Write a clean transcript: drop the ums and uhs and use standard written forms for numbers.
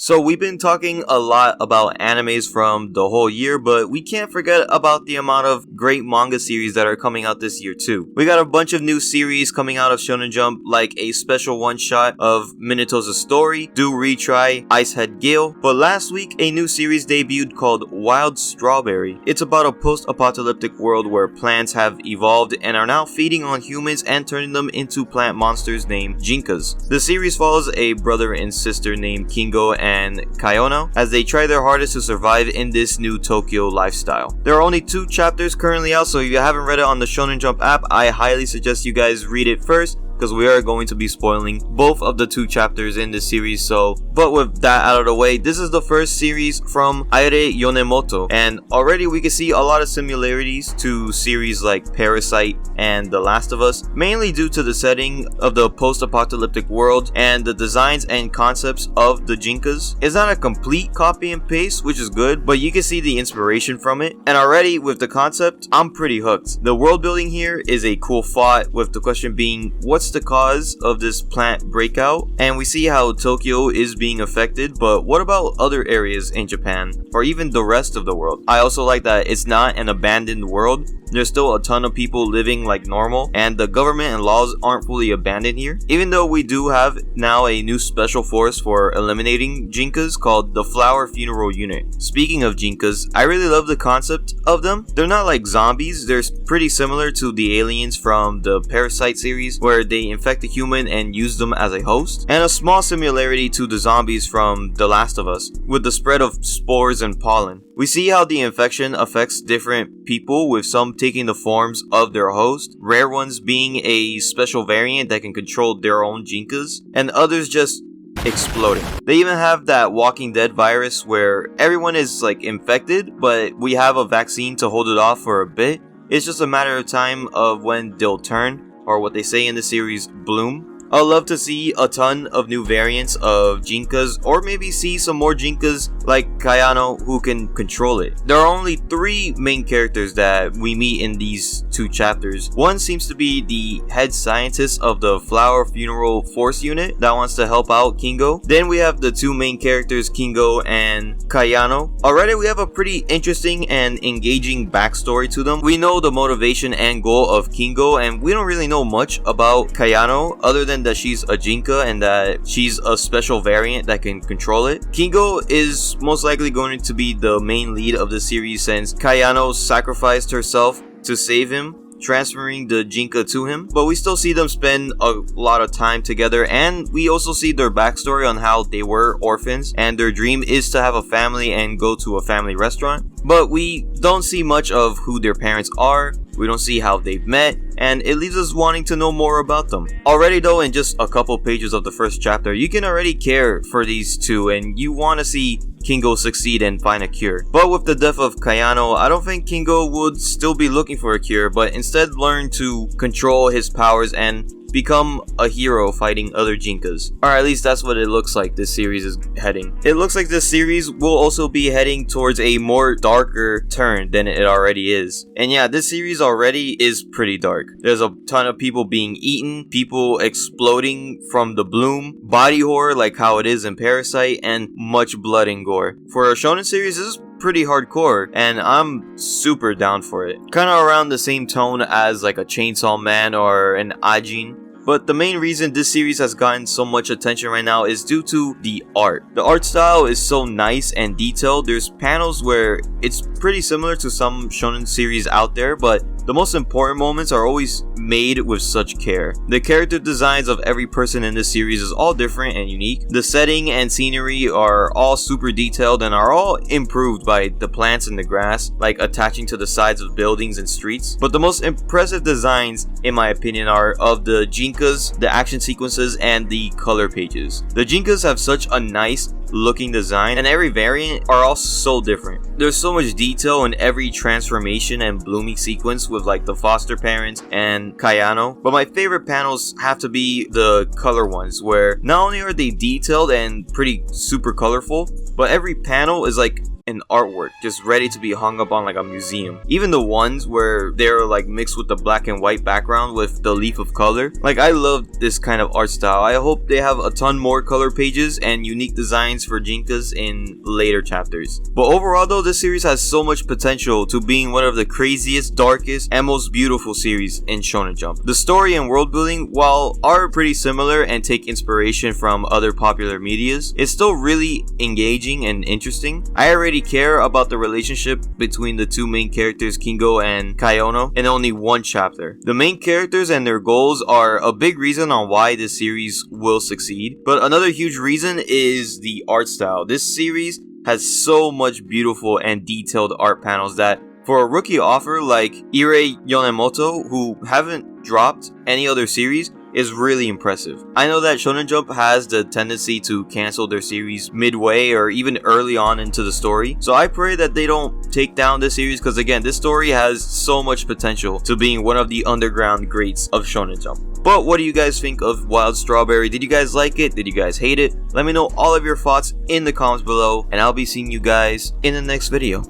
So we've been talking a lot about animes from the whole year, but we can't forget about the amount of great manga series that are coming out this year too. We got a bunch of new series coming out of Shonen Jump, like a special one-shot of Minato's story, Do Retry, Icehead Gale, but last week a new series debuted called Wild Strawberry. It's about a post-apocalyptic world where plants have evolved and are now feeding on humans and turning them into plant monsters named Jinkas. The series follows a brother and sister named Kingo and Kayono as they try their hardest to survive in this new Tokyo lifestyle. There are only 2 chapters currently out, so if you haven't read it on the Shonen Jump app, I highly suggest you guys read it first, because we are going to be spoiling both of the 2 chapters in this series. But with that out of the way, this is the first series from Aire Yonemoto, and already we can see a lot of similarities to series like Parasite and The Last of Us, mainly due to the setting of the post-apocalyptic world and the designs and concepts of the Jinkas. It's not a complete copy and paste, which is good, but you can see the inspiration from it, and already with the concept, I'm pretty hooked. The world building here is a cool thought, with the question being, what's the cause of this plant breakout? And we see how Tokyo is being affected, but what about other areas in Japan or even the rest of the world? I also like that it's not an abandoned world. There's still a ton of people living like normal, and the government and laws aren't fully abandoned here, even though we do have now a new special force for eliminating Jinkas called the Flower Funeral Unit. Speaking of Jinkas, I really love the concept of them. They're not like zombies, they're pretty similar to the aliens from the Parasite series, where they infect a human and use them as a host, and a small similarity to the zombies from The Last of Us, with the spread of spores and pollen. We see how the infection affects different people, with some taking the forms of their host, rare ones being a special variant that can control their own Jinkas, and others just exploding. They even have that Walking Dead virus where everyone is like infected, but we have a vaccine to hold it off for a bit. It's just a matter of time of when they'll turn, or what they say in the series, bloom. I'd love to see a ton of new variants of Jinkas, or maybe see some more Jinkas like Kayano who can control it. There are only 3 main characters that we meet in these 2 chapters. One seems to be the head scientist of the Flower Funeral Force Unit that wants to help out Kingo. Then we have the 2 main characters, Kingo and Kayano. Already we have a pretty interesting and engaging backstory to them. We know the motivation and goal of Kingo, and we don't really know much about Kayano other than that she's a Jinka and that she's a special variant that can control it. Kingo is most likely going to be the main lead of the series, since Kayano sacrificed herself to save him, transferring the Jinka to him, but we still see them spend a lot of time together, and we also see their backstory on how they were orphans and their dream is to have a family and go to a family restaurant. But we don't see much of who their parents are, we don't see how they've met, and it leaves us wanting to know more about them. Already though, in just a couple pages of the first chapter, you can already care for these 2 and you want to see Kingo succeed and find a cure. But with the death of Kayano, I don't think Kingo would still be looking for a cure, but instead learn to control his powers and become a hero fighting other Jinkas. Or at least that's what it looks like this series is heading. It looks like this series will also be heading towards a more darker turn than it already is. And yeah, this series already is pretty dark. There's a ton of people being eaten, people exploding from the bloom, body horror like how it is in Parasite, and much blood and gore. For a shonen series, this is pretty hardcore, and I'm super down for it. Kinda around the same tone as like a Chainsaw Man or an Ajin. But the main reason this series has gotten so much attention right now is due to the art. The art style is so nice and detailed. There's panels where it's pretty similar to some shonen series out there, but the most important moments are always made with such care. The character designs of every person in this series is all different and unique. The setting and scenery are all super detailed and are all improved by the plants and the grass, like attaching to the sides of buildings and streets. But the most impressive designs, in my opinion, are of the Jinkas, the action sequences, and the color pages. The Jinkas have such a nice looking design, and every variant are all so different. There's so much detail in every transformation and blooming sequence with like the foster parents and Kayano, but my favorite panels have to be the color ones, where not only are they detailed and pretty super colorful, but every panel is like an artwork just ready to be hung up on like a museum. Even the ones where they're like mixed with the black and white background with the leaf of color. Like, I love this kind of art style. I hope they have a ton more color pages and unique designs for Jinkas in later chapters. But overall though, this series has so much potential to being one of the craziest, darkest, and most beautiful series in Shonen Jump. The story and world building, while are pretty similar and take inspiration from other popular medias, it's still really engaging and interesting. I already care about the relationship between the two main characters, Kingo and Kaiono, in only one chapter. The main characters and their goals are a big reason on why this series will succeed, but another huge reason is the art style. This series has so much beautiful and detailed art panels that for a rookie author like Ire Yonemoto, who haven't dropped any other series, is really impressive. I know that Shonen Jump has the tendency to cancel their series midway or even early on into the story, so I pray that they don't take down this series, because again, this story has so much potential to being one of the underground greats of Shonen Jump. But what do you guys think of Wild Strawberry? Did you guys like it? Did you guys hate it? Let me know all of your thoughts in the comments below, and I'll be seeing you guys in the next video.